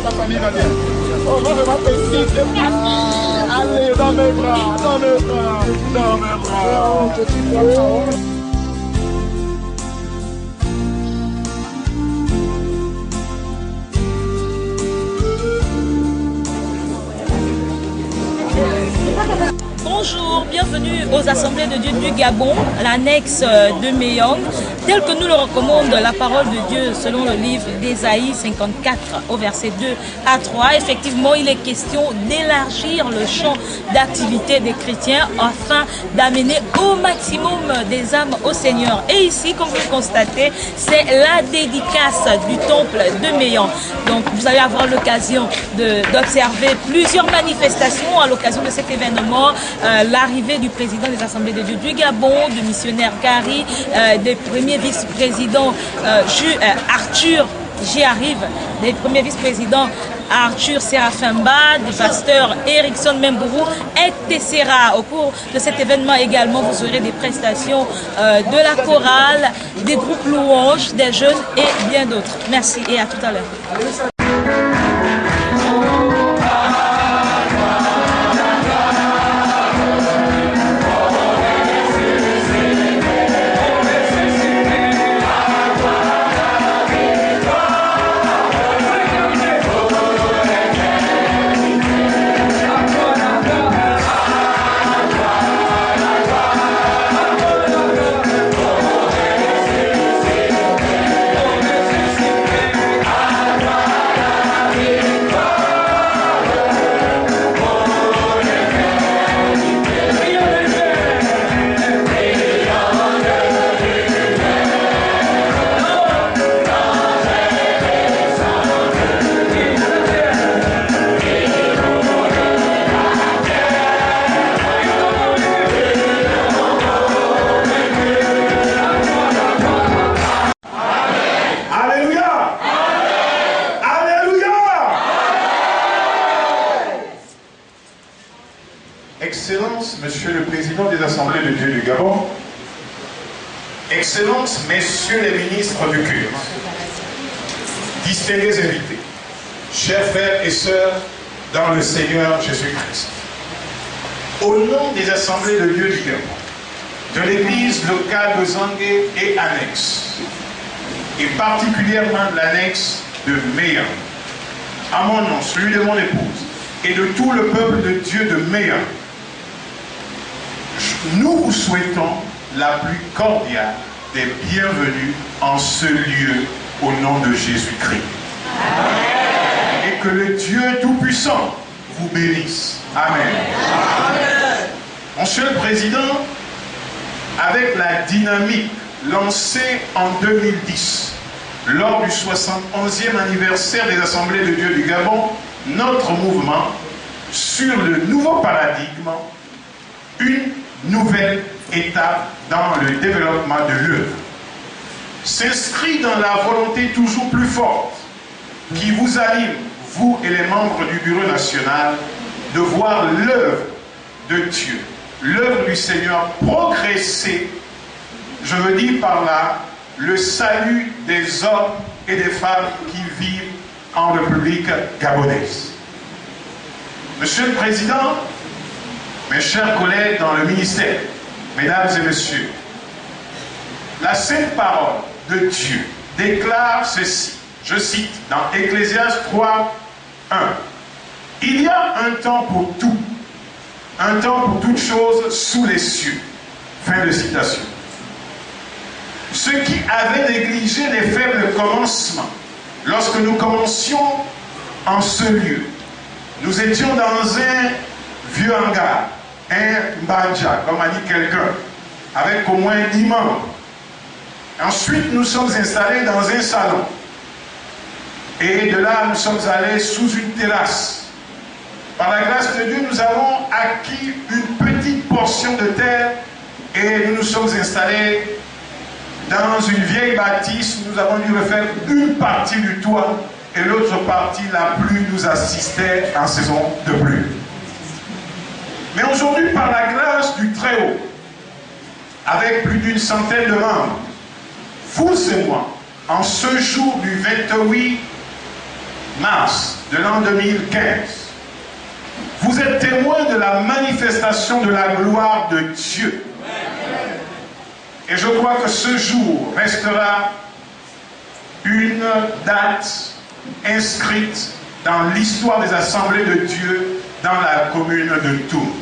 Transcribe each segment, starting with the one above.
La famille va bien. Oh, moi, je m'appelle c'est Annie. Allez, dans mes bras, dans mes bras, dans mes bras. Petit bras. Bonjour, bienvenue aux Assemblées de Dieu du Gabon, l'annexe de Meyong, tel que nous le recommande la parole de Dieu selon le livre d'Ésaïe 54 au verset 2 à 3. Effectivement, il est question d'élargir le champ d'activité des chrétiens afin d'amener au maximum des âmes au Seigneur. Et ici, comme vous le constatez, c'est la dédicace du temple de Meyong. Donc, vous allez avoir l'occasion d'observer plusieurs manifestations à l'occasion de cet événement. L'arrivée du président des Assemblées de Dieu du Gabon, du missionnaire Gary, des premiers vice-présidents Arthur, j'y arrive, des premiers vice-présidents Arthur Serafimba, du pasteur Erickson Membourou, etc. Au cours de cet événement également, vous aurez des prestations de la chorale, des groupes louanges, des jeunes et bien d'autres. Merci et à tout à l'heure. Excellences, Monsieur le Président des Assemblées de Dieu du Gabon, Excellences, Messieurs les ministres du culte, distingués invités, chers frères et sœurs dans le Seigneur Jésus-Christ, au nom des Assemblées de Dieu du Gabon, de l'Église locale de Zangué et annexe, et particulièrement de l'annexe de Meyan, à mon nom, celui de mon épouse, et de tout le peuple de Dieu de Meyan, nous vous souhaitons la plus cordiale des bienvenues en ce lieu au nom de Jésus-Christ. Et que le Dieu Tout-Puissant vous bénisse. Amen. Amen. Monsieur le Président, avec la dynamique lancée en 2010, lors du 71e anniversaire des Assemblées de Dieu du Gabon, notre mouvement sur le nouveau paradigme, une nouvelle étape dans le développement de l'œuvre, s'inscrit dans la volonté toujours plus forte qui vous anime, vous et les membres du Bureau national, de voir l'œuvre de Dieu, l'œuvre du Seigneur progresser, je veux dire par là, le salut des hommes et des femmes qui vivent en République gabonaise. Monsieur le Président, mes chers collègues dans le ministère, mesdames et messieurs, la sainte parole de Dieu déclare ceci, je cite, dans Ecclésiaste 3, 1. Il y a un temps pour tout, un temps pour toute chose sous les cieux. Fin de citation. Ceux qui avaient négligé les faibles commencements, lorsque nous commencions en ce lieu, nous étions dans un vieux hangar, un mbadja, comme a dit quelqu'un, avec au moins 10 membres. Ensuite, nous sommes installés dans un salon. Et de là, nous sommes allés sous une terrasse. Par la grâce de Dieu, nous avons acquis une petite portion de terre et nous nous sommes installés dans une vieille bâtisse. Nous avons dû refaire une partie du toit et l'autre partie, la pluie nous assistait en saison de pluie. Mais aujourd'hui, par la grâce du Très-Haut, avec plus d'une centaine de membres, vous et moi, en ce jour du 28 mars de l'an 2015, vous êtes témoins de la manifestation de la gloire de Dieu. Et je crois que ce jour restera une date inscrite dans l'histoire des assemblées de Dieu dans la commune de Tours.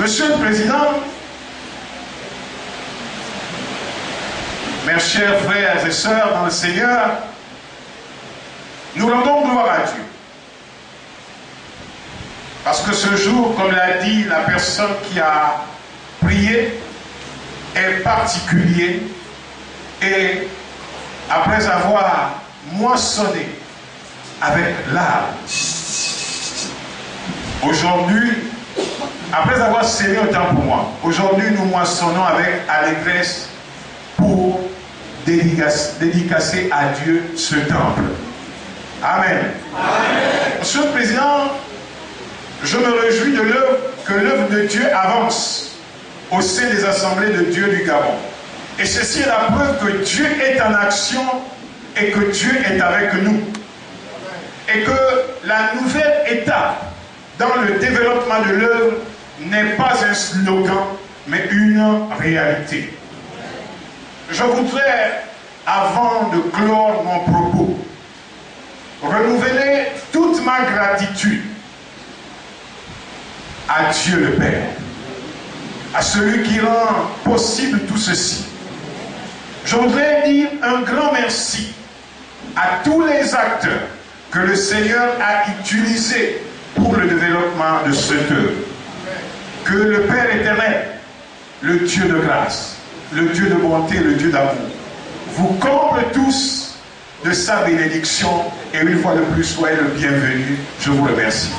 Monsieur le Président, mes chers frères et sœurs dans le Seigneur, nous rendons gloire à Dieu. Parce que ce jour, comme l'a dit la personne qui a prié, est particulier. Et après avoir moissonné avec l'âme, aujourd'hui, après avoir sémé autant pour moi, aujourd'hui nous moissonnons avec allégresse pour dédicacer à Dieu ce temple. Amen. Amen. Monsieur le Président, je me réjouis de que l'œuvre de Dieu avance au sein des assemblées de Dieu du Gabon. Et ceci est la preuve que Dieu est en action et que Dieu est avec nous. Et que la nouvelle étape dans le développement de l'œuvre n'est pas un slogan, mais une réalité. Je voudrais, avant de clore mon propos, renouveler toute ma gratitude à Dieu le Père, à celui qui rend possible tout ceci. Je voudrais dire un grand merci à tous les acteurs que le Seigneur a utilisés pour le développement de cette œuvre. Que le Père éternel, le Dieu de grâce, le Dieu de bonté, le Dieu d'amour, vous comble tous de sa bénédiction et une fois de plus, soyez le bienvenu. Je vous remercie.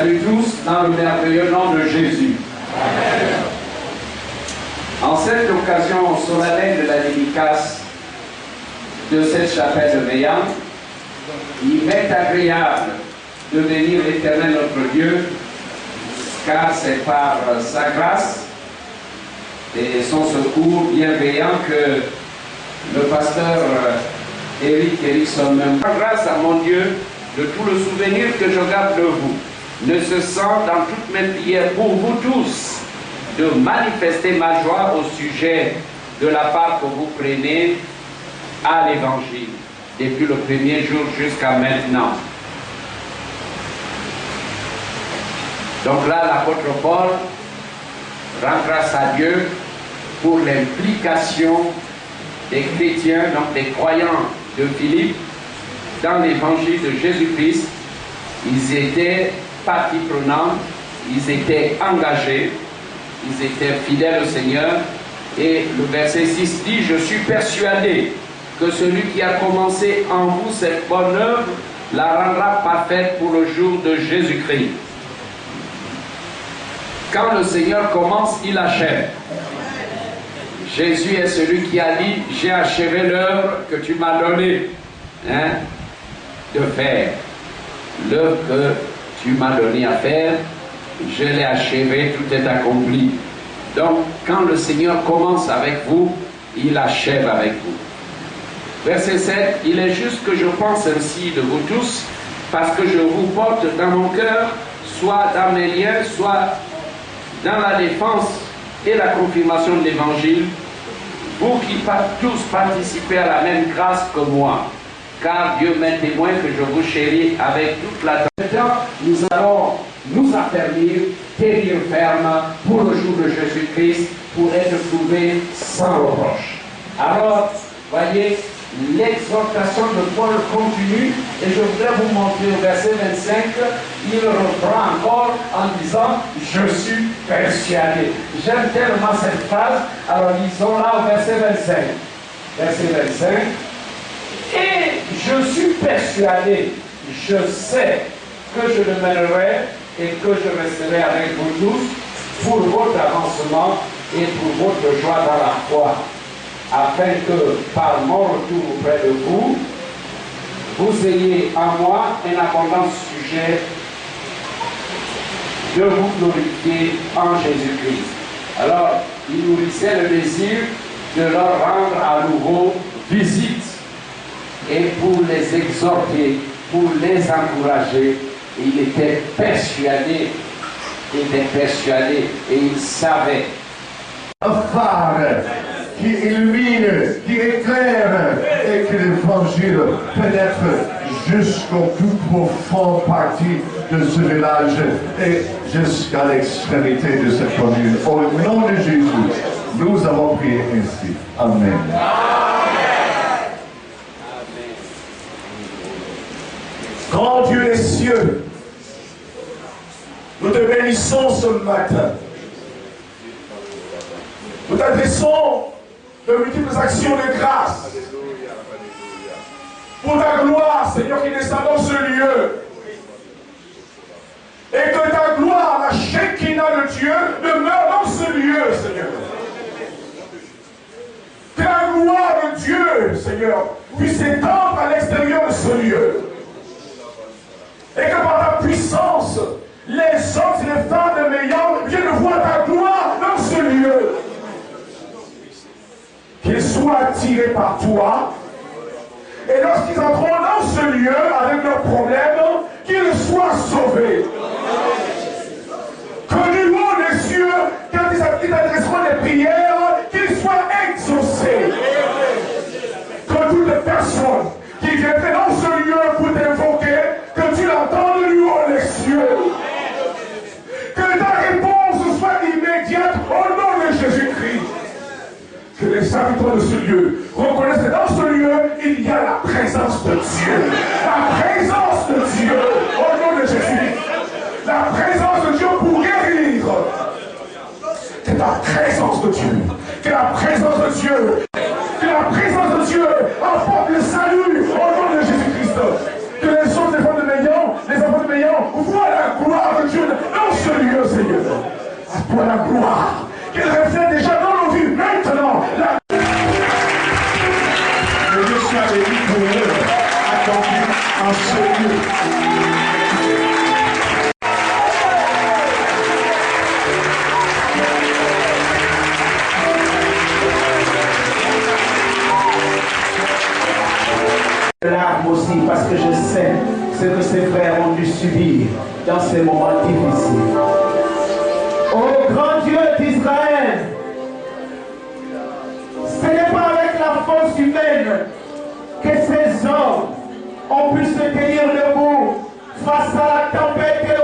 salue tous dans le merveilleux nom de Jésus. En cette occasion solennelle de la dédicace de cette chapelle de Veillant, il m'est agréable de bénir l'Éternel notre Dieu, car c'est par sa grâce et son secours bienveillant que le pasteur Eric Erickson, par grâce à mon Dieu, de tout le souvenir que je garde de vous, ne se sent dans toutes mes prières pour vous tous de manifester ma joie au sujet de la part que vous prenez à l'Évangile, depuis le premier jour jusqu'à maintenant. Donc là, l'apôtre Paul rend grâce à Dieu pour l'implication des chrétiens, donc des croyants de Philippe, dans l'évangile de Jésus-Christ. Ils étaient partie prenante, ils étaient engagés, ils étaient fidèles au Seigneur. Et le verset 6 dit, je suis persuadé que celui qui a commencé en vous cette bonne œuvre la rendra parfaite pour le jour de Jésus-Christ. Quand le Seigneur commence, il achève. Jésus est celui qui a dit, j'ai achevé l'œuvre que tu m'as donnée de faire. L'œuvre que tu m'as donné à faire, je l'ai achevé, tout est accompli. Donc, quand le Seigneur commence avec vous, il achève avec vous. Verset 7, il est juste que je pense ainsi de vous tous, parce que je vous porte dans mon cœur, soit dans mes liens, soit dans la défense et la confirmation de l'Évangile, vous qui tous participez à la même grâce que moi, car Dieu m'est témoin que je vous chéris avec toute la tendresse. Nous allons nous affermir, tenir ferme pour le jour de Jésus-Christ, pour être trouvés sans reproche. Alors, voyez, l'exhortation de Paul continue, et je voudrais vous montrer au verset 25, il reprend encore en disant, je suis persuadé. J'aime tellement cette phrase, alors lisons là au verset 25. Verset 25. Et je suis persuadé, je sais que je le mènerai et que je resterai avec vous tous pour votre avancement et pour votre joie dans la foi, afin que par mon retour auprès de vous, vous ayez en moi un abondant sujet de vous glorifier en Jésus-Christ. Alors, il nourrissait le désir de leur rendre à nouveau visite et pour les exhorter, pour les encourager. Il était persuadé et il savait. Un phare qui illumine, qui éclaire et que l'évangile pénètre jusqu'au plus profond partie de ce village et jusqu'à l'extrémité de cette commune. Au nom de Jésus, nous avons prié ainsi. Amen. Grand Dieu des cieux, nous te bénissons ce matin. Nous t'adressons de multiples actions de grâce pour ta gloire, Seigneur, qui descend dans ce lieu. Et que ta gloire, la Shekinah de Dieu, demeure dans ce lieu, Seigneur. Que la gloire de Dieu, Seigneur, puisse s'étendre à l'extérieur de ce lieu. Et que par ta puissance, les hommes et les femmes de Veillant viennent voir ta gloire dans ce lieu. Qu'ils soient attirés par toi. Et lorsqu'ils entreront dans ce lieu avec leurs problèmes, qu'ils soient sauvés. Que du haut des cieux, quand ils adresseront des prières, qu'ils soient exaucés. Que toutes les personnes qui viendraient dans ce lieu pour t'invoquer, que tu l'entendes du haut des cieux. Que ta réponse soit immédiate au nom de Jésus-Christ. Que les habitants de ce lieu reconnaissent que dans ce lieu, il y a la présence de Dieu. La présence de Dieu au nom de Jésus. La présence de Dieu pour guérir. Que la présence de Dieu. Que la présence de Dieu. Que la présence de Dieu apporte le salut au nom de Jésus-Christ. Que les hommes des femmes de Veillant, les enfants de Veillant voient la gloire de Dieu pour la gloire, qu'elle reflète déjà dans nos vies maintenant. Que Dieu soit béni pour eux, attendu en ce lieu. Larmes aussi, parce que je sais ce que ces frères ont dû subir dans ces moments difficiles. Ô grand Dieu d'Israël, ce n'est pas avec la force humaine que ces hommes ont pu se tenir debout face à la tempête et